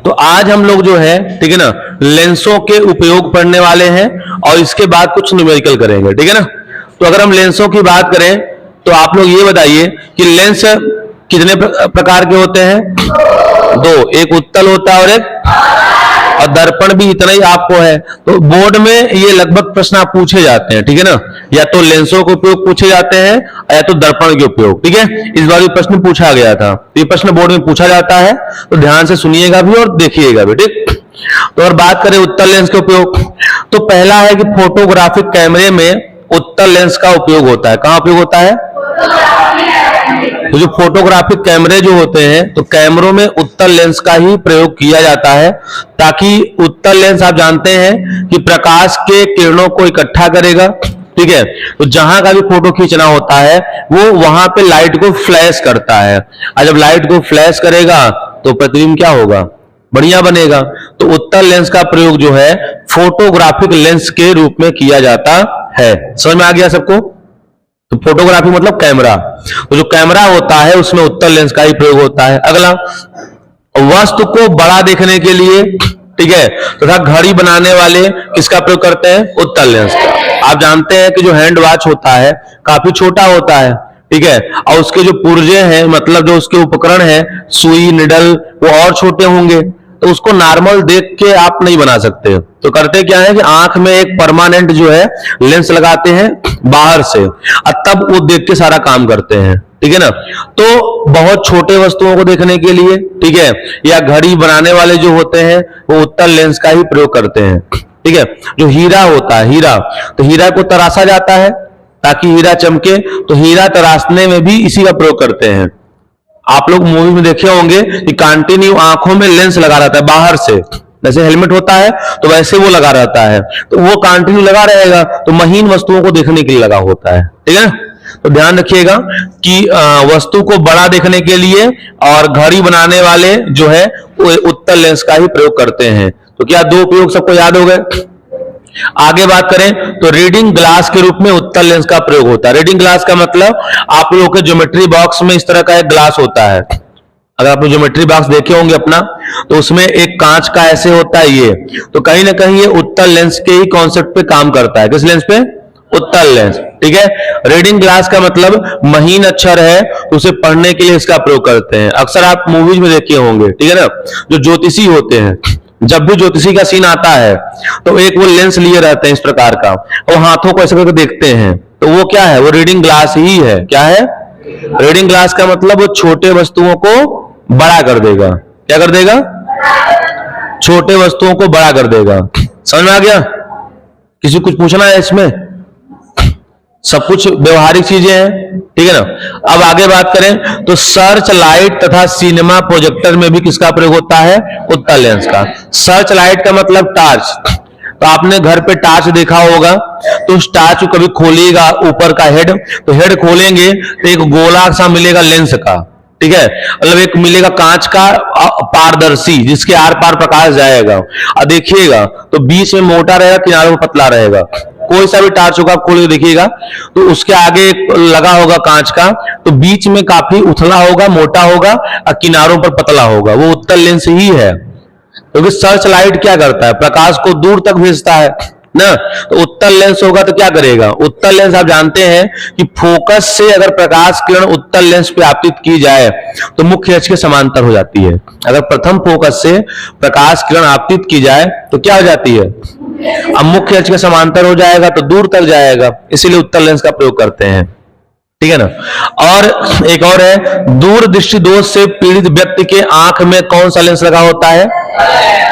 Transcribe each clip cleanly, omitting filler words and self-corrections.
तो आज हम लोग जो है, ठीक है ना, लेंसों के उपयोग पढ़ने वाले हैं और इसके बाद कुछ न्यूमेरिकल करेंगे, ठीक है ना। तो अगर हम लेंसों की बात करें तो आप लोग ये बताइए कि लेंस कितने प्रकार के होते हैं? दो, एक उत्तल होता है और एक, और दर्पण भी इतना ही आपको है। तो बोर्ड में ये लगभग प्रश्न आप पूछे जाते हैं, ठीक है ना, या तो लेंसों के उपयोग पूछे जाते हैं या तो दर्पण के उपयोग, ठीक है। इस बार भी प्रश्न पूछा गया था, ये प्रश्न बोर्ड में पूछा जाता है, तो ध्यान से सुनिएगा भी और देखिएगा भी, ठीक। तो अगर बात करें उत्तल लेंस के उपयोग, तो पहला है कि फोटोग्राफिक कैमरे में उत्तल लेंस का उपयोग होता है। कहां उपयोग होता है? तो जो फोटोग्राफिक कैमरे जो होते हैं, तो कैमरों में उत्तल लेंस का ही प्रयोग किया जाता है, ताकि उत्तल लेंस आप जानते हैं कि प्रकाश के किरणों को इकट्ठा करेगा, ठीक है। तो जहां का भी फोटो खींचना होता है वो वहां पे लाइट को फ्लैश करता है, और जब लाइट को फ्लैश करेगा तो प्रतिबिंब क्या होगा? बढ़िया बनेगा। तो उत्तल लेंस का प्रयोग जो है फोटोग्राफिक लेंस के रूप में किया जाता है। समझ में आ गया सबको? तो फोटोग्राफी मतलब कैमरा, तो जो कैमरा होता है उसमें उत्तल लेंस का ही प्रयोग होता है। अगला, वस्तु को बड़ा देखने के लिए, ठीक है, तथा घड़ी बनाने वाले किसका प्रयोग करते हैं? उत्तल लेंस का। आप जानते हैं कि जो हैंड वॉच होता है काफी छोटा होता है, ठीक है, और उसके जो पुर्जे हैं, मतलब जो उसके उपकरण हैं, सुई, निडल, वो और छोटे होंगे, तो उसको नॉर्मल देख के आप नहीं बना सकते। तो करते क्या है कि आंख में एक परमानेंट जो है लेंस लगाते हैं बाहर से, और तब वो देख के सारा काम करते हैं, ठीक है ना। तो बहुत छोटे वस्तुओं को देखने के लिए, ठीक है, या घड़ी बनाने वाले जो होते हैं वो उत्तल लेंस का ही प्रयोग करते हैं, ठीक है। जो हीरा होता है, हीरा, तो हीरा को तराशा जाता है ताकि हीरा चमके, तो हीरा तराशने में भी इसी का प्रयोग करते हैं। आप लोग मूवी में देखे होंगे कि कंटिन्यू आंखों में लेंस लगा रहता है बाहर से, जैसे हेलमेट होता है तो वैसे वो लगा रहता है, तो वो कंटिन्यू लगा रहेगा, तो महीन वस्तुओं को देखने के लिए लगा होता है, ठीक है। तो ध्यान रखिएगा कि वस्तु को बड़ा देखने के लिए और घड़ी बनाने वाले जो है वो उत्तल लेंस का ही प्रयोग करते हैं। तो क्या दो उपयोग सबको याद हो गए? आगे बात करें तो रीडिंग ग्लास के रूप में उत्तल लेंस का प्रयोग होता है। रीडिंग ग्लास का मतलब आप लोगों के ज्योमेट्री बॉक्स में इस तरह का एक ग्लास होता है, अगर आप ज्योमेट्री बॉक्स देखे होंगे अपना, तो उसमें एक कांच का ऐसे होता है ये, तो कहीं ना कहीं ये उत्तल लेंस के ही कॉन्सेप्ट पे काम करता है। किस लेंस पे? उत्तल लेंस, ठीक है। रीडिंग ग्लास का मतलब महीन अक्षर है तो उसे पढ़ने के लिए इसका प्रयोग करते हैं। अक्सर आप मूवीज में देखे होंगे, ठीक है ना, जो ज्योतिषी होते हैं, जब भी ज्योतिषी का सीन आता है तो एक वो लेंस लिए रहते हैं इस प्रकार का, और हाथों को ऐसे करके देखते हैं, तो वो क्या है? वो रीडिंग ग्लास ही है। क्या है? रीडिंग ग्लास का मतलब वो छोटे वस्तुओं को बड़ा कर देगा। क्या कर देगा? छोटे वस्तुओं को बड़ा कर देगा। समझ में आ गया? किसी कुछ पूछना है इसमें? सब कुछ व्यवहारिक चीजें हैं, ठीक है ना। अब आगे बात करें तो सर्च लाइट तथा सिनेमा प्रोजेक्टर में भी किसका प्रयोग होता है? उत्तल लेंस का। सर्च लाइट का मतलब टार्च, तो आपने घर पे टार्च देखा होगा, तो उस टार्च को कभी खोलिएगा ऊपर का हेड, तो हेड खोलेंगे तो एक गोला सा मिलेगा लेंस का, ठीक है, मतलब एक मिलेगा कांच का पारदर्शी जिसके आर पार प्रकाश जाएगा, और देखिएगा तो बीच में मोटा रहेगा, किनारों में पतला रहेगा। कोई सा भी टार्च होगा आप खोल के देखिएगा तो उसके आगे लगा होगा कांच का, तो बीच में काफी उथला होगा, मोटा होगा, और किनारों पर पतला होगा, वो उत्तल लेंस ही है। क्योंकि सर्च लाइट क्या करता है? प्रकाश को दूर तक भेजता है ना, तो उत्तल लेंस होगा तो क्या करेगा? उत्तल लेंस आप जानते हैं कि फोकस से अगर प्रकाश किरण उत्तल लेंस पे आपतित की जाए तो मुख्य अक्ष के समांतर हो जाती है। अगर प्रथम फोकस से प्रकाश किरण आपतित की जाए तो क्या हो जाती है? अब मुख्य अक्ष के समांतर हो जाएगा तो दूर तक जाएगा, इसीलिए उत्तल लेंस का प्रयोग करते हैं, ठीक है ना। और एक और है, दूर दृष्टि दोष से पीड़ित व्यक्ति के आंख में कौन सा लेंस लगा होता है?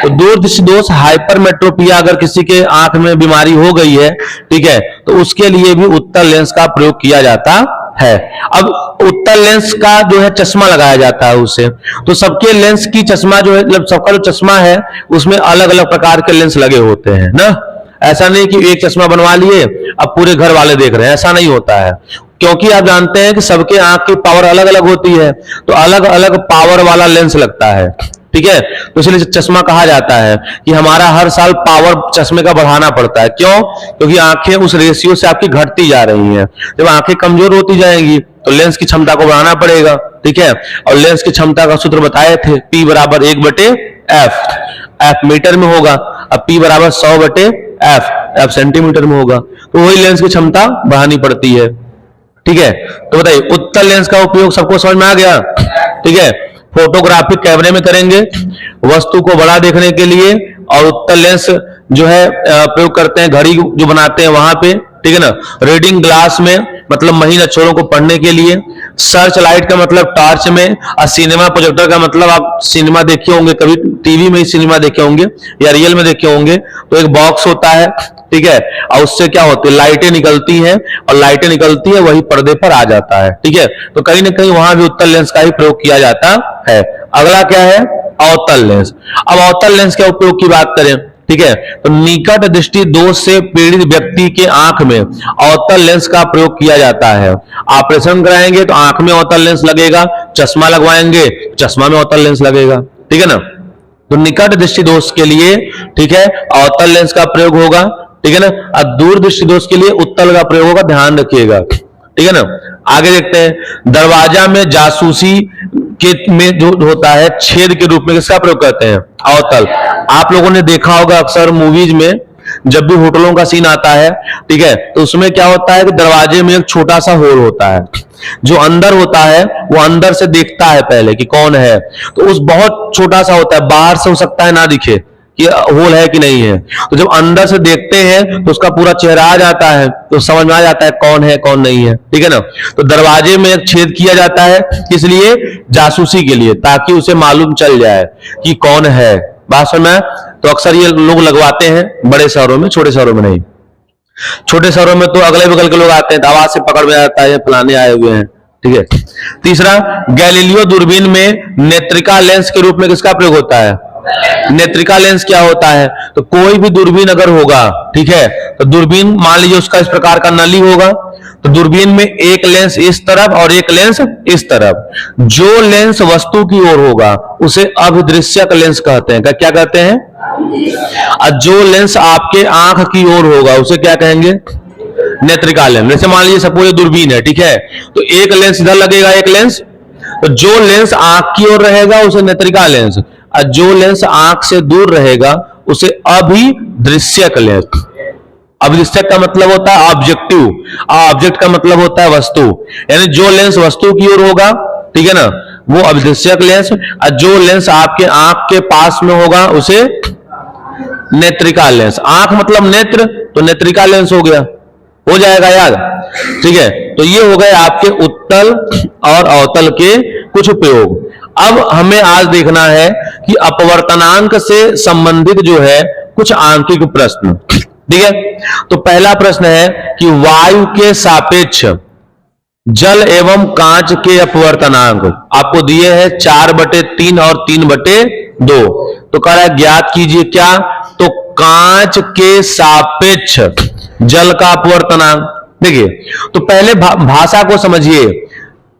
तो दूर दृष्टि दोष, हाइपरमेट्रोपिया, अगर किसी के आंख में बीमारी हो गई है, ठीक है, तो उसके लिए भी उत्तल लेंस का प्रयोग किया जाता है। अब उत्तल लेंस का जो है चश्मा लगाया जाता है उससे, तो सबके लेंस की चश्मा जो है, मतलब सबका जो चश्मा है उसमें अलग अलग प्रकार के लेंस लगे होते हैं ना। ऐसा नहीं कि एक चश्मा बनवा लिए अब पूरे घर वाले देख रहे हैं, ऐसा नहीं होता है, क्योंकि आप जानते हैं कि सबके आंख की पावर अलग अलग होती है, तो अलग अलग पावर वाला लेंस लगता है, ठीक है। तो इसलिए चश्मा कहा जाता है कि हमारा हर साल पावर चश्मे का बढ़ाना पड़ता है। क्यों? क्योंकि आंखें उस रेशियो से आपकी घटती जा रही हैं। जब आंखें कमजोर होती जाएंगी तो लेंस की क्षमता को बढ़ाना पड़ेगा, ठीक है। और लेंस की क्षमता का सूत्र बताए थे, P = 1/2 एफ मीटर में होगा, अब P बराबर 100 बटे एफ सेंटीमीटर में होगा, तो वही लेंस की क्षमता बढ़ानी पड़ती है। ठीक है, तो बताइए उत्तल लेंस का उपयोग सबको समझ में आ गया। ठीक है, फोटोग्राफिक कैमरे में करेंगे वस्तु को बड़ा देखने के लिए, और उत्तल लेंस जो है प्रयोग करते हैं घड़ी जो बनाते हैं वहां पे। ठीक है ना, रीडिंग ग्लास में मतलब महीन अक्षरों को पढ़ने के लिए, सर्च लाइट का मतलब टॉर्च में, और सिनेमा प्रोजेक्टर का मतलब आप सिनेमा देखे होंगे, कभी टीवी में ही सिनेमा देखे होंगे या रियल में देखे होंगे, तो एक बॉक्स होता है। ठीक है, और उससे क्या होती है, लाइटें निकलती हैं, और लाइटें निकलती है वही पर्दे पर आ जाता है। ठीक है, तो कहीं ना कहीं वहां भी उत्तल लेंस का ही प्रयोग किया जाता है। अगला क्या है, अवतल लेंस। अब अवतल लेंस के उपयोग की बात करें, ठीक है, तो निकट दृष्टि दोष से पीड़ित व्यक्ति के आंख में अवतल लेंस का प्रयोग किया जाता है। ऑपरेशन कराएंगे तो आंख में अवतल लेंस लगेगा, चश्मा लगवाएंगे चश्मा में अवतल लेंस लगेगा। ठीक है ना, तो निकट दृष्टि दोष के लिए, ठीक है, अवतल लेंस का प्रयोग होगा। ठीक है ना, और दूर दृष्टि दोष के लिए उत्तल का प्रयोग होगा, ध्यान रखिएगा। ठीक है ना, आगे देखते हैं। दरवाजा में जासूसी के में जो होता है छेद के रूप में किसका प्रयोग करते हैं, अवतल। आप लोगों ने देखा होगा अक्सर मूवीज में जब भी होटलों का सीन आता है, ठीक है, तो उसमें क्या होता है कि दरवाजे में एक छोटा सा होल होता है, जो अंदर होता है वो अंदर से देखता है पहले कि कौन है, तो उस बहुत छोटा सा होता है, बाहर से हो सकता है ना दिखे कि होल है कि नहीं है, तो जब अंदर से देखते हैं तो उसका पूरा चेहरा आ जाता है, तो समझ में आ जाता है कौन है कौन नहीं है। ठीक है ना, तो दरवाजे में एक छेद किया जाता है, किस लिए, जासूसी के लिए, ताकि उसे मालूम चल जाए कि कौन है। बात समझ में, तो अक्सर ये लोग लगवाते हैं बड़े शहरों में, छोटे शहरों में नहीं। छोटे शहरों में तो अगले बगल के लोग आते हैं तो आवाज से पकड़ में आता है फलाने आए हुए हैं। ठीक है, तीसरा, गैलीलियो दूरबीन में नेत्रिका लेंस के रूप में किसका प्रयोग होता है, नेत्रिका लेंस क्या होता है, तो कोई भी दूरबीन अगर होगा, ठीक है, तो दूरबीन मान लीजिए उसका इस प्रकार का नली होगा, तो दूरबीन में एक लेंस इस तरफ और एक लेंस इस तरफ, जो लेंस वस्तु की ओर होगा उसे अभिदृश्यक लेंस कहते हैं। क्या कहते हैं, और जो लेंस आपके आंख की ओर होगा उसे क्या कहेंगे, नेत्रिका लेंस। जैसे मान लीजिए सपोज दूरबीन है, ठीक है, तो एक लेंस इधर लगेगा, एक लेंस, तो जो लेंस आंख की ओर रहेगा उसे नेत्रिका लेंस, और जो लेंस आंख से दूर रहेगा उसे अभिदृश्यक लेंस। अभिदृश्यक का मतलब होता है ऑब्जेक्टिव, ऑब्जेक्ट का मतलब होता है वस्तु, यानी जो लेंस वस्तु की ओर होगा, ठीक है ना, वो अभिदृश्यक लेंस, और जो लेंस आपके आंख के पास में होगा उसे नेत्रिका लेंस। आंख मतलब नेत्र, तो नेत्रिका लेंस हो गया, हो जाएगा याद। ठीक है, तो ये हो गए आपके उत्तल और अवतल के कुछ उपयोग। अब हमें आज देखना है कि अपवर्तनांक से संबंधित जो है कुछ आंकिक प्रश्न। ठीक है, तो पहला प्रश्न है कि वायु के सापेक्ष जल एवं कांच के अपवर्तनांक आपको दिए हैं 4/3 और 3/2, तो कह रहा है ज्ञात कीजिए क्या, तो कांच के सापेक्ष जल का अपवर्तनांक। देखिए, तो पहले भाषा को समझिए,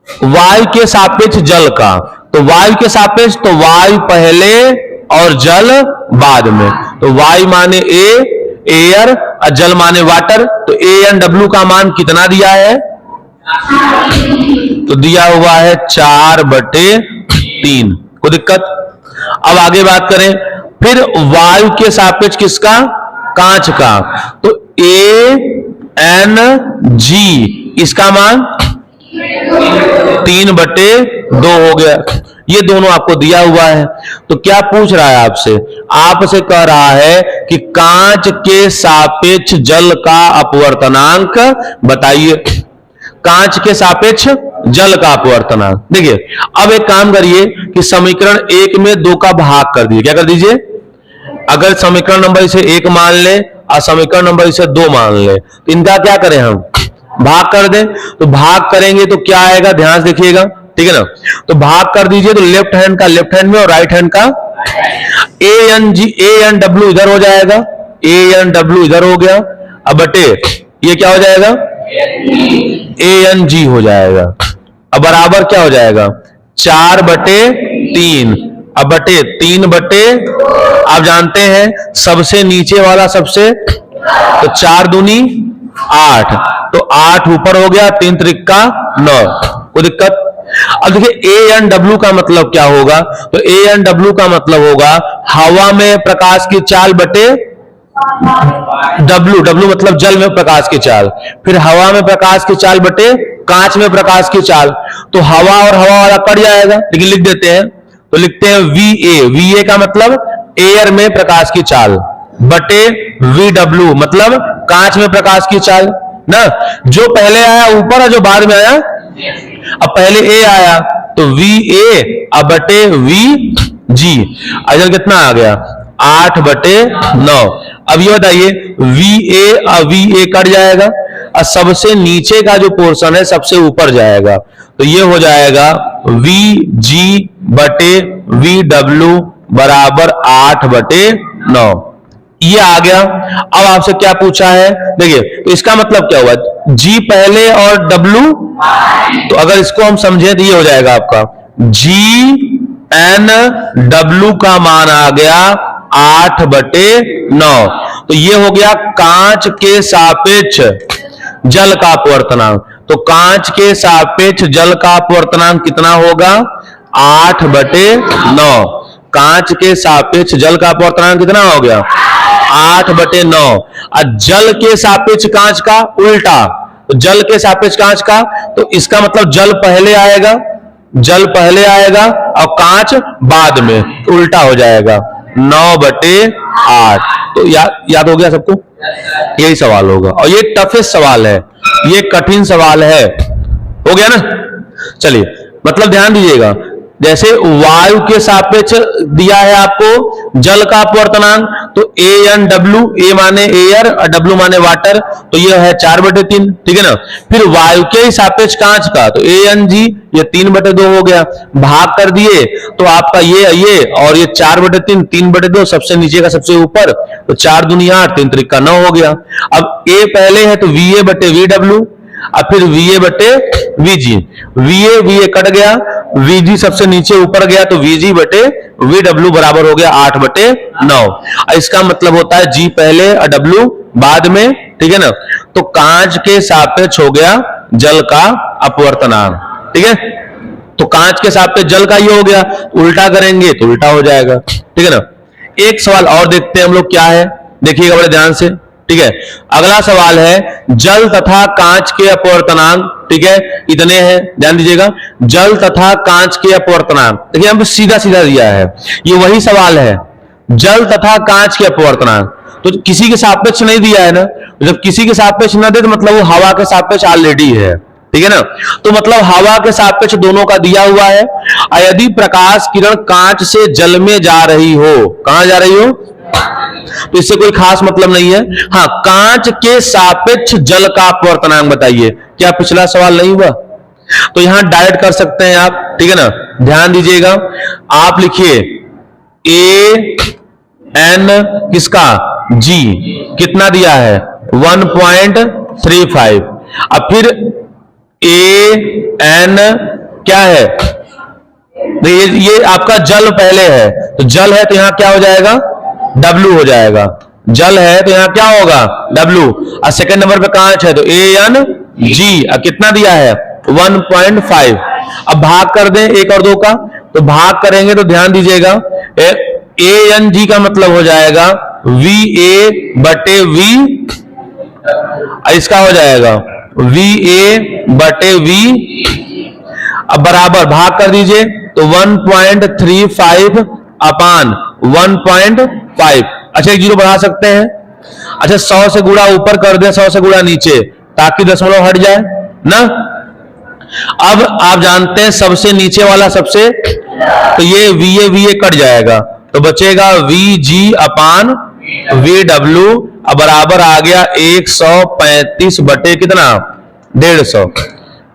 वायु के सापेक्ष जल का, तो वायु के सापेक्ष, तो वायु पहले और जल बाद में, तो वायु माने एयर और जल माने वाटर, तो ANW का मान कितना दिया है, तो दिया हुआ है 4/3। कोई दिक्कत। अब आगे बात करें, फिर वायु के सापेक्ष किसका, कांच का, तो ANG इसका मान 3/2 हो गया। ये दोनों आपको दिया हुआ है, तो क्या पूछ रहा है आपसे, आपसे कह रहा है कि कांच के सापेक्ष जल का अपवर्तनांक बताइए, कांच के सापेक्ष जल का अपवर्तनांक। देखिए, अब एक काम करिए कि समीकरण 1 में 2 का भाग कर दीजिए। क्या कर दीजिए, अगर समीकरण नंबर इसे 1 मान ले और समीकरण नंबर इसे 2 मान ले, तो इनका क्या करें, हम भाग कर दें। तो भाग करेंगे तो क्या आएगा, ध्यान से देखिएगा। ठीक है ना, तो भाग कर दीजिए, तो लेफ्ट हैंड का लेफ्ट हैंड में और राइट हैंड का ANW इधर हो जाएगा, ANW इधर हो गया, अब बटे ये क्या हो जाएगा, ANG हो जाएगा। अब बराबर क्या हो जाएगा, 4/3, अब बटे 3/, आप जानते हैं सबसे नीचे वाला सबसे, तो 4 दूनी 8, तो 8 ऊपर हो गया, 3 त्रिका 9। कोई दिक्कत। अब देखिए ANW का मतलब क्या होगा, तो ANW का मतलब होगा हवा में प्रकाश की चाल बटे W, W मतलब जल में प्रकाश की चाल, फिर हवा में प्रकाश की चाल बटे कांच में प्रकाश की चाल। तो हवा और हवा वाला कट जाएगा, लेकिन लिख देते हैं, तो लिखते हैं VA, VA का मतलब एयर में प्रकाश की चाल बटे VW मतलब कांच में प्रकाश की चाल ना। जो पहले आया ऊपर है, जो बाद में आया, अब पहले A आया तो VA अब बटे VG, अजल कितना आ गया 8/9। अब ये बताइए VA और VA कट जाएगा और सबसे नीचे का जो पोर्शन है सबसे ऊपर जाएगा, तो ये हो जाएगा VG बटे VW बराबर 8/9। ये आ गया। अब आपसे क्या पूछा है, देखिए तो इसका मतलब क्या हुआ, G पहले और W, तो अगर इसको हम समझें तो ये हो जाएगा आपका GNW का मान आ गया 8/9। तो ये हो गया कांच के सापेक्ष जल का अपवर्तनांक। तो कांच के सापेक्ष जल का अपवर्तनांक कितना होगा 8/9। कांच के सापेक्ष जल का अपवर्तनांक कितना हो गया 8/9। और जल के सापेक्ष कांच का उल्टा, तो जल के सापेक्ष कांच का, तो इसका मतलब जल पहले आएगा, जल पहले आएगा और कांच बाद में, तो उल्टा हो जाएगा 9/8। तो याद हो गया सबको, यही सवाल होगा। और ये टफेस्ट सवाल है, ये कठिन सवाल है, हो गया ना। चलिए मतलब ध्यान दीजिएगा, जैसे वायु के सापेक्ष दिया है आपको जल का अपवर्तनांक, तो ANW, A माने एयर और W माने वाटर, तो ये है 4/3, ठीक है ना। फिर वायु के सापेक्ष कांच का, तो ANG, ये 3/2 हो गया, भाग कर दिए तो आपका ये और ये 4/3, 3/2, सबसे नीचे का सबसे ऊपर, तो 4 दूनी 8, 3 त्रिक का 9 हो गया। अब A पहले है तो VA बटे VW, और फिर VA बटे VG, VA कट गया, VG सबसे नीचे ऊपर गया, तो VG बटे VW बराबर हो गया 8/9। इसका मतलब होता है G पहले और W बाद में, ठीक है ना। तो कांच के सापेक्ष हो गया जल का अपवर्तनांक, ठीक है। तो कांच के सापेक्ष जल का ये हो गया, उल्टा करेंगे तो उल्टा हो जाएगा, ठीक है ना। एक सवाल और देखते हैं हम लोग, क्या है देखिएगा बड़े ध्यान से, ठीक है। अगला सवाल है जल तथा कांच के अपवर्तनांक, ठीक है, इतने हैं, ध्यान दीजिएगा, जल तथा कांच के अपवर्तनांक। देखिए हम सीधा सीधा दिया है, ये वही सवाल है, जल तथा कांच के अपवर्तनांक। तो किसी के सापेक्ष नहीं दिया है ना, जब किसी के सापेक्ष ना दे तो मतलब वो हवा के सापेक्ष ऑलरेडी है, ठीक है ना। तो मतलब हवा के सापेक्ष दोनों का दिया हुआ है। यदि प्रकाश किरण कांच से जल में जा रही हो, कहां जा रही हो, तो इससे कोई खास मतलब नहीं है। हाँ, कांच के सापेक्ष जल का अपवर्तनांक बताइए, क्या पिछला सवाल नहीं हुआ, तो यहां डायरेक्ट कर सकते हैं आप, ठीक है ना। ध्यान दीजिएगा, आप लिखिए AN किसका G कितना दिया है 1.35, अब फिर AN क्या है, ये आपका जल पहले है, तो जल है तो यहां क्या हो जाएगा W हो जाएगा, जल है तो यहां क्या होगा W, और सेकंड नंबर पे कांच है तो ANG, कितना दिया है 1.5। अब भाग कर दें एक और दो का, तो भाग करेंगे तो ध्यान दीजिएगा ANG का मतलब हो जाएगा VA बटे V, इसका हो जाएगा VA बटे V, अब बराबर भाग कर दीजिए तो 1.35 अपान 1.5। अच्छा एक जीरो बढ़ा सकते हैं, अच्छा 100 से गुणा ऊपर कर दे, 100 से गुणा नीचे, ताकि दशमलव हट जाए ना। अब आप जानते हैं सबसे नीचे वाला सबसे, तो ये VA कट जाएगा, तो बचेगा VG अपान VW, बराबर आ गया 135 बटे कितना 150।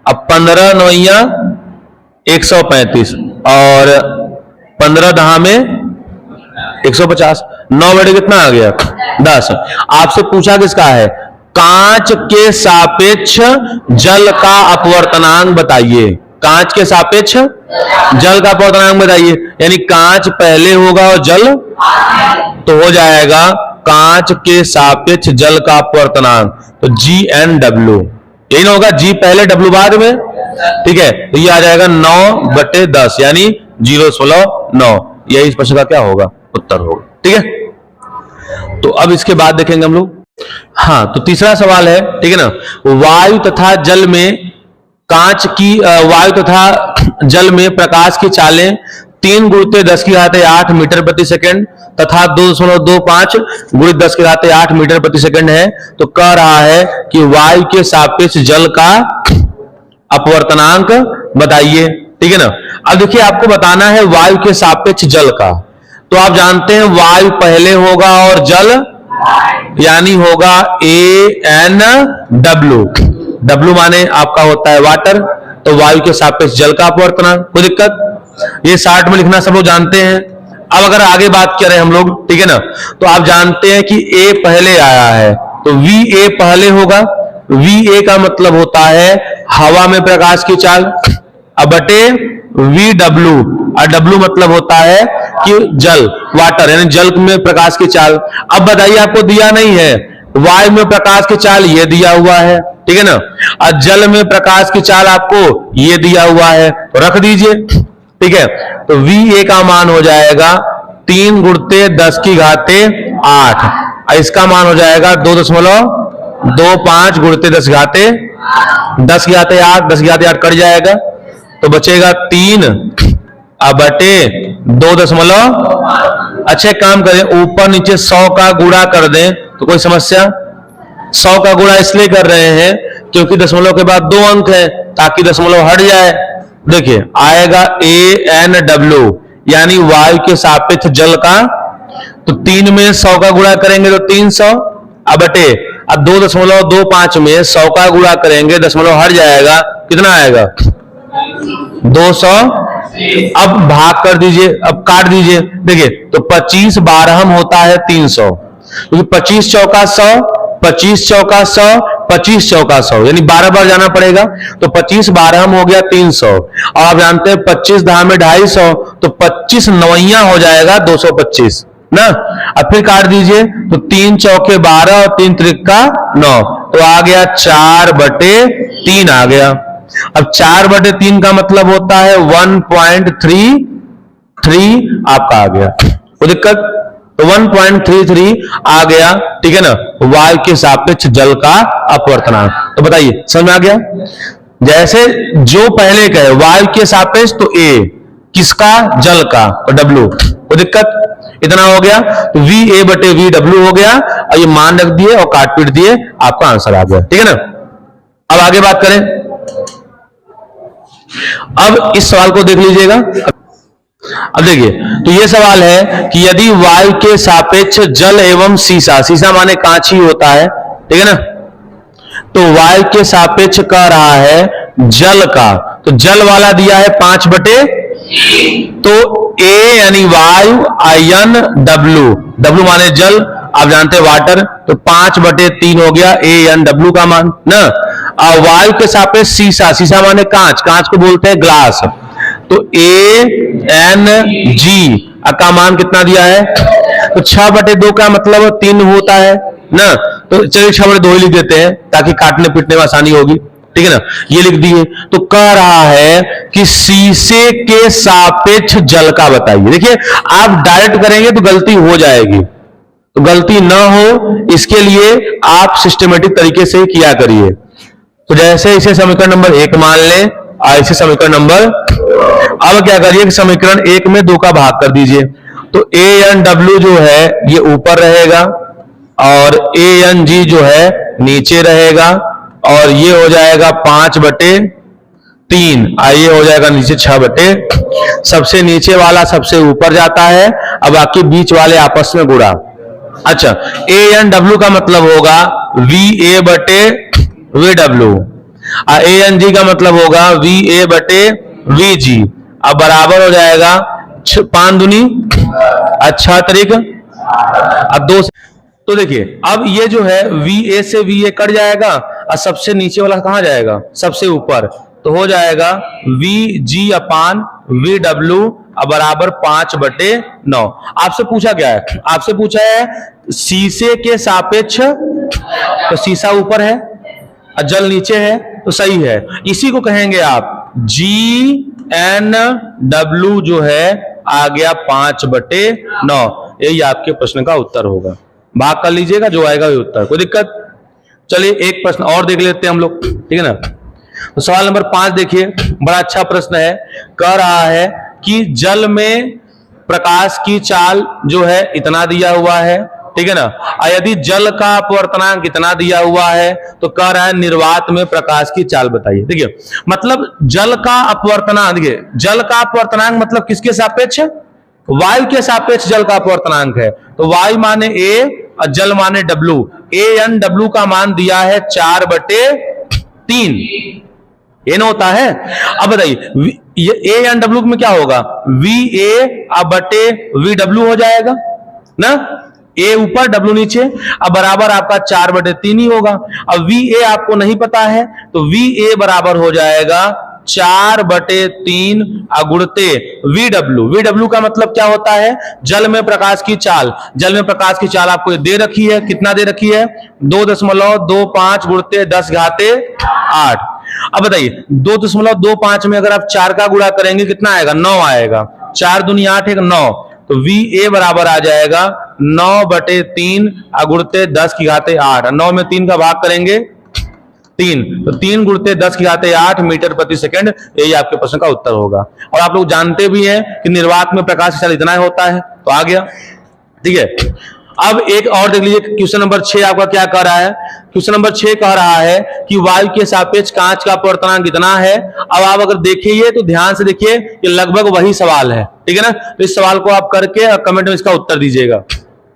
अब 15 9 135 और 15 दहा में 150, 9 बटे कितना आ गया 10। आपसे पूछा किसका है, कांच के सापेक्ष जल का अपवर्तनांक बताइए, कांच के सापेक्ष जल का अपवर्तनांक बताइए, यानी कांच पहले होगा और जल, तो हो जाएगा कांच के सापेक्ष जल का अपवर्तनांक, तो GNW, यही ना होगा, G पहले W बाद में, ठीक है। तो ये आ जाएगा 9/10 यानी 0.9, यही इस प्रश्न का क्या होगा। उत्तर होगा। ठीक है, तो अब इसके बाद देखेंगे हम लोग। हाँ, तो तीसरा सवाल है, ठीक है ना, वायु तथा जल में कांच की वायु तथा जल में प्रकाश की चालें 3 × 10⁸ मीटर प्रति सेकंड तथा 2.25 × 10⁸ मीटर प्रति सेकंड है। तो कह रहा है कि वायु के सापेक्ष जल का अपवर्तनांक बताइए। ठीक है ना। अब देखिए, आपको बताना है वायु के सापेक्ष जल का, तो आप जानते हैं वायु पहले होगा और जल यानी होगा ANW। W माने आपका होता है वाटर, तो वायु के सापेक्ष जल का अपवर्तनांक। कोई दिक्कत? ये 60 में लिखना सब लोग जानते हैं। अब अगर आगे बात करें हम लोग, ठीक है ना, तो आप जानते हैं कि A पहले आया है, तो VA पहले होगा। VA का मतलब होता है हवा में प्रकाश की चाल, अब बटे VW, और W मतलब होता है कि जल, वाटर, यानी जल में प्रकाश की चाल। अब बताइए, आपको दिया नहीं है वायु में प्रकाश की चाल, ये दिया हुआ है, ठीक है ना, और जल में प्रकाश की चाल आपको ये दिया हुआ है, तो रख दीजिए। ठीक है, तो VA का मान हो जाएगा 3 × 10⁸, और इसका मान हो जाएगा 2.25 × 10⁸ कट जाएगा, तो बचेगा 3 बटे 2. अच्छे काम करें, ऊपर नीचे 100 का गुणा कर दें तो कोई समस्या? 100 का गुणा इसलिए कर रहे हैं क्योंकि दशमलव के बाद 2 अंक है, ताकि दशमलव हट जाए। देखिए, आएगा ANW, यानी वायु के सापेक्ष जल का, तो 3 में 100 का गुणा करेंगे तो 300, अब बटे, अब 2.25 में 100 का गुणा करेंगे, दशमलव हट जाएगा, कितना आएगा? 200। अब भाग कर दीजिए, अब काट दीजिए। देखिए, तो 25 12 होता है 300, क्योंकि 25 चौका 100, 25 चौका 100, 25 चौका 100, यानी 12 बार जाना पड़ेगा, तो 25 12 हो गया 300, और आप जानते हैं 25 10 में 250, तो 25 9 हो जाएगा 225 ना। अब फिर काट दीजिए, तो 3 चौके 12 और 3 त्रिका 9, तो आ गया 4/3 आ गया। अब 4/3 का मतलब होता है 1.33 आपका आ गया। कोई दिक्कत? तो 1.33 आ गया, ठीक है ना, वायु के सापेक्ष जल का अपवर्तनांक। तो बताइए, समझ में आ गया? जैसे जो पहले कहे वायु के सापेक्ष, तो A किसका? जल का, और W। कोई दिक्कत? इतना हो गया, तो VA/VW हो गया, और ये मान रख दिए और काट पीट दिए, आपका आंसर आ गया। ठीक है ना। अब आगे बात करें, अब इस सवाल को देख लीजिएगा। अब देखिए, तो ये सवाल है कि यदि वायु के सापेक्ष जल एवं सीसा, सीसा माने कांच ही होता है, ठीक है ना, तो वायु के सापेक्ष कह रहा है जल का, तो जल वाला दिया है 5/, तो A यानी वायु, आयन W, W माने जल, आप जानते हैं वाटर, तो 5/3 हो गया ANW का मान ना। वायु के सापेक्ष सीसा, सीसा माने कांच, कांच को बोलते हैं ग्लास, तो ANG का मान कितना दिया है? तो 6/2 का मतलब 3 होता है ना, तो चलिए 6/2 ही लिख देते हैं ताकि काटने पीटने में आसानी होगी। ठीक है ना, ये लिख दिए। तो कह रहा है कि शीशे के सापेक्ष जल का बताइए। देखिए, आप डायरेक्ट करेंगे तो गलती हो जाएगी, तो गलती ना हो इसके लिए आप सिस्टमेटिक तरीके से किया करिए। तो जैसे इसे समीकरण नंबर 1 मान लें, और इसे समीकरण नंबर, अब क्या करिए कि समीकरण 1 में 2 का भाग कर दीजिए, तो ANW जो है ये ऊपर रहेगा, और ANG जो है नीचे रहेगा, और ये हो जाएगा 5/3, ये हो जाएगा नीचे 6/, सबसे नीचे वाला सबसे ऊपर जाता है, अब बाकी बीच वाले आपस में गुणा। अच्छा, ANW का मतलब होगा VA/VW, ANG का मतलब होगा VA/VG, अब बराबर हो जाएगा 5 दूनी 6 तरीक, अब 2। तो देखिए, अब ये जो है VA से VA कट जाएगा, और सबसे नीचे वाला कहां जाएगा? सबसे ऊपर, तो हो जाएगा VG/VW बराबर 5/9। आपसे पूछा क्या है? आपसे पूछा है शीशे के सापेक्ष, तो शीशा ऊपर है और जल नीचे है, तो सही है। इसी को कहेंगे आप GNW जो है आ गया 5/9। यही आपके प्रश्न का उत्तर होगा। भाग कर लीजिएगा, जो आएगा वही उत्तर, कोई दिक्कत। चलिए एक प्रश्न और देख लेते हैं हम लोग, ठीक है ना। तो सवाल नंबर 5 देखिए, बड़ा अच्छा प्रश्न है। कह रहा है कि जल में प्रकाश की चाल जो है इतना दिया हुआ है, ठीक है ना। और यदि जल का अपवर्तनांक इतना दिया हुआ है तो कह रहा है निर्वात में प्रकाश की चाल बताइए। देखिए मतलब जल का अपवर्तनांक, देखिए जल का अपवर्तनांक मतलब किसके सापेक्ष? वायु के सापेक्ष जल का अपवर्तनांक है। तो वायु माने ए और जल माने डब्ल्यू। ए एन डब्ल्यू का मान दिया है 4/3, ये ना होता है। अब बताइए ये ए एन डब्ल्यू में क्या होगा? वी ए बटे वी डब्ल्यू हो जाएगा ना, ए ऊपर डब्ल्यू नीचे, अब बराबर आपका 4/3 ही होगा। अब वी ए आपको नहीं पता है तो वी ए बराबर हो जाएगा 4/3 अगुणते वी डब्ल्यू। वी डब्ल्यू का मतलब क्या होता है? जल में प्रकाश की चाल। जल में प्रकाश की चाल आपको दे रखी है, कितना दे रखी है? 2.25 गुणते 10⁸। अब बताइए 2.25 में अगर आप 4 का गुणा करेंगे कितना आएगा? 9 आएगा। 4 दूनी 8 एक 9, तो वी ए बराबर आ जाएगा 9/3 अगुणते 10⁸। 9 में 3 का भाग करेंगे 3, तो 3 गुणते 10⁸ मीटर प्रति सेकंड, यही आपके प्रश्न का उत्तर होगा। और आप लोग जानते भी हैं कि निर्वात में प्रकाश की चाल इतना होता है, तो आ गया, ठीक है। अब एक और देख लीजिए, क्वेश्चन नंबर 6 आपका क्या कह रहा है? क्वेश्चन नंबर 6 कह रहा है कि वायु के सापेक्ष कांच का अपवर्तनांक कितना है। अब आप अगर देखिए तो ध्यान से देखिए, ये लगभग वही सवाल है, ठीक है ना। तो इस सवाल को आप करके और कमेंट में इसका उत्तर दीजिएगा,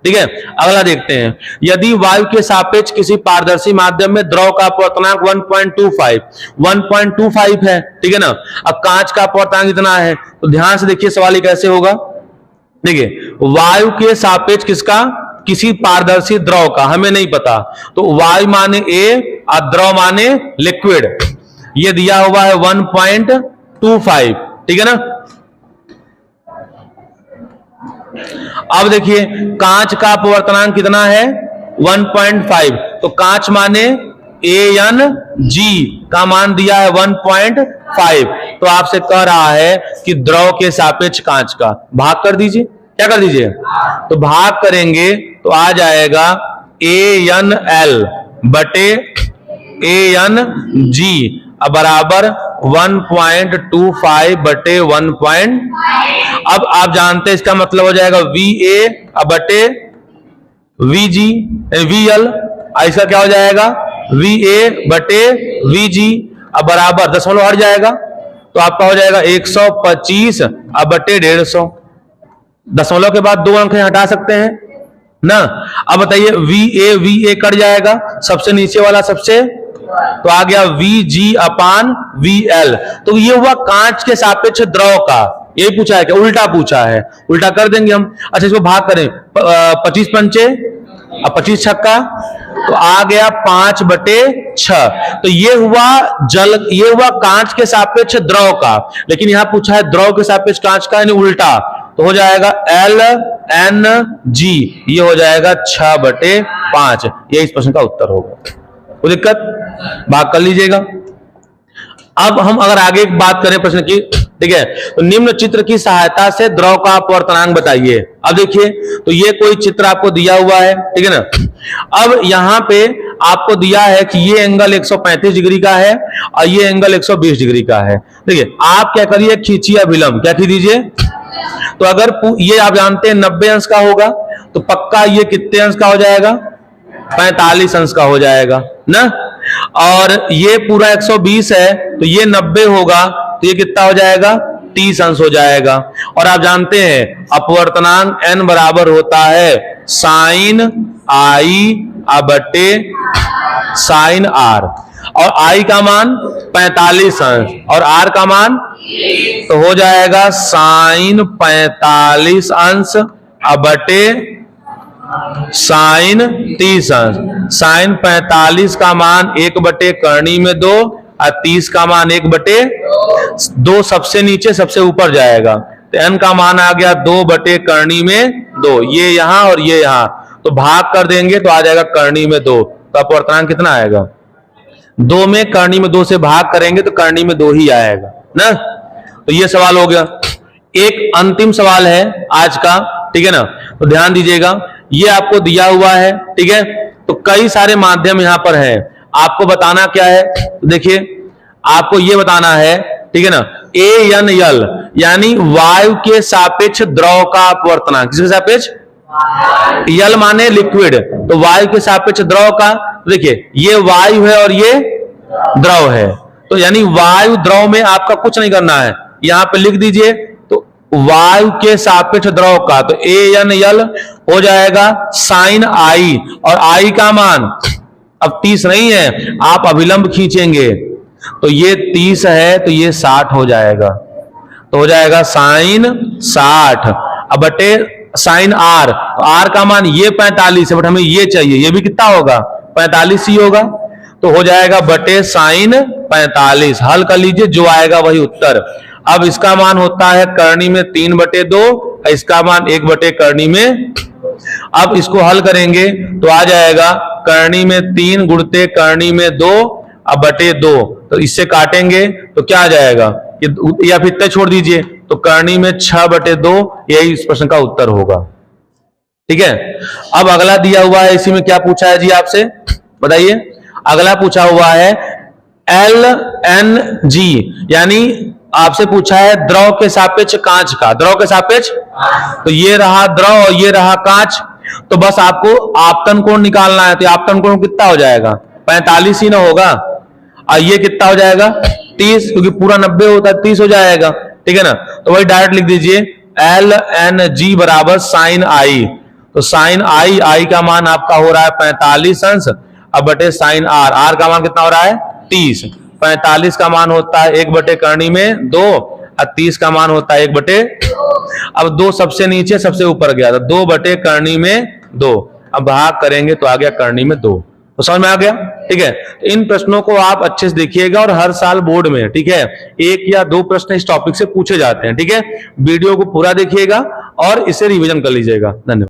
ठीक है। अगला देखते हैं, यदि वायु के सापेक्ष किसी पारदर्शी माध्यम में द्रव का अपवर्तनांक 1.25 है, ठीक है ना। अब कांच का अपवर्तनांक इतना है, तो ध्यान से देखिए सवाल कैसे होगा। देखिए वायु के सापेक्ष किसका? किसी पारदर्शी द्रव का, हमें नहीं पता, तो वायु माने ए और द्रव माने लिक्विड। ये दिया हुआ है 1.25, ठीक है ना। अब देखिए कांच का अपवर्तनांक कितना है? 1.5, तो कांच माने ए एन जी का मान दिया है 1.5, तो आपसे कह रहा है कि द्रव के सापेक्ष कांच का भाग कर दीजिए। क्या कर दीजिए? तो भाग करेंगे तो आ जाएगा ए एन एल बटे ए एन जी बराबर 1.25 बटे 1. अब आप जानते हैं इसका मतलब हो जाएगा वी ए बटे वी जी वी एल। इसका क्या हो जाएगा? वी ए बटे वी जी बराबर दशमलव हट जाएगा, तो आपका हो जाएगा 125 बटे 150। दशमलव के बाद 2 अंक हटा सकते हैं ना। अब बताइए वी ए कट जाएगा, सबसे नीचे वाला सबसे, तो आ गया we ji upon V L. तो ये हुआ कांच के सापेक्ष द्रव का, यही पूछा है क्या? उल्टा पूछा है, उल्टा कर देंगे हम। अच्छा इसको भाग करें, 25 पंचे अब 25 छक्का, तो आ गया 5/6। तो ये हुआ जल, ये हुआ कांच के सापेक्ष द्रव का, लेकिन यहां पूछा है द्रव के सापेक्ष कांच का, यानी उल्टा, तो हो जाएगा एल एन जी, ये हो जाएगा 6/5। ये इस प्रश्न का उत्तर होगा। कोई दिक्कत? भाग कर लीजिएगा। अब हम अगर आगे बात करें प्रश्न की, ठीक है, तो निम्न चित्र की सहायता से द्रव का अपवर्तनांक बताइए। अब देखिए तो ये कोई चित्र आपको दिया हुआ है, ठीक है ना। अब यहां पे आपको दिया है कि ये एंगल 135 डिग्री का है और ये एंगल 120 डिग्री का है। देखिए आप क्या करिए, खींचिए अभिलंब, क्या खींच दीजिए। तो अगर ये आप जानते हैं 90 अंश का होगा, तो पक्का ये कितने अंश का हो जाएगा? 45 अंश का हो जाएगा ना। और ये पूरा 120 है, तो ये 90 होगा, तो ये कितना हो जाएगा? 30 अंश हो जाएगा। और आप जानते हैं अपवर्तनांक n बराबर होता है साइन आई बटे साइन आर, और आई का मान 45 अंश और आर का मान, तो हो जाएगा साइन 45 अंश बटे साइन 30 अंश। साइन 45 का मान 1/करनी में 2 और 30 का मान 1/2, सबसे नीचे सबसे ऊपर जाएगा, तो n का मान आ गया 2/करनी में 2, ये यहां और ये यहां, तो भाग कर देंगे तो आ जाएगा करनी में 2, तो अपवर्तनांक कितना आएगा? 2 में करनी में 2 से भाग करेंगे तो करनी में 2 ही आएगा ना। तो ये सवाल हो गया। एक अंतिम सवाल है आज का, ठीक है ना। तो ध्यान दीजिएगा, ये आपको दिया हुआ है, ठीक है। तो कई सारे माध्यम यहां पर है, आपको बताना क्या है, देखिए आपको ये बताना है, ठीक है ना, ANL यानी वायु के सापेक्ष द्रव का अपवर्तनांक। किसके सापेक्ष? यल माने लिक्विड, तो वायु के सापेक्ष द्रव का, देखिए ये वायु है और ये द्रव है, तो यानी वायु द्रव में आपका कुछ नहीं करना है, यहां पे लिख दीजिए, तो वायु के सापेक्ष द्रव का, तो ANL हो जाएगा sin I, और I का मान अब 30 नहीं है, आप अभिलंब खींचेंगे तो ये 30 है, तो ये 60 हो जाएगा, तो हो जाएगा sin 60 अब बटे sin R, तो R का मान ये 45 है, बट हमें ये चाहिए, ये भी कितना होगा 45 ही होगा, तो हो जाएगा बटे sin 45। हल कर लीजिए, जो आएगा वही उत्तर। अब इसका मान होता है करनी में 3/2, इसका मान 1/करनी में। अब इसको हल करेंगे तो आ जाएगा करनी में 3 गुणते करनी में 2 अब बटे 2, तो इससे काटेंगे तो क्या आ जाएगा, या फिर इतना छोड़ दीजिए, तो करनी में 6/2, यही इस प्रश्न का उत्तर होगा, ठीक है। अब अगला दिया हुआ है, इसी में क्या पूछा है जी आपसे बताइए। अगला पूछा हुआ है LNG, यानी आपसे पूछा है द्रव के सापेक्ष कांच का, द्रव के सापेक्ष, तो ये रहा द्रव और ये रहा कांच, तो बस आपको आपतन कोण निकालना है, तो आपतन कोण कितना हो जाएगा 45 ही ना होगा, और ये कितना हो जाएगा 30, क्योंकि पूरा 90 होता है 30 हो जाएगा, ठीक है ना। तो वही डायरेक्ट लिख दीजिए LNG बराबर sin I, तो sin I का मान आपका हो रहा है 45 अंश अब बटे sin R, R का मान कितना हो रहा है 30, 45 का मान होता है 1/करनी में 2 और 30 का मान होता है 1/, अब 2 सबसे नीचे सबसे ऊपर गया, तो 2/करनी में 2, अब भाग करेंगे तो आ गया करनी में 2, तो समझ में आ गया, ठीक है। इन प्रश्नों को आप अच्छे से देखिएगा, और हर साल बोर्ड में, ठीक है, 1 या 2 प्रश्न इस टॉपिक से पूछे जाते हैं, ठीक है। वीडियो को पूरा देखिएगा और इसे रिवीजन कर लीजिएगा। धन्यवाद।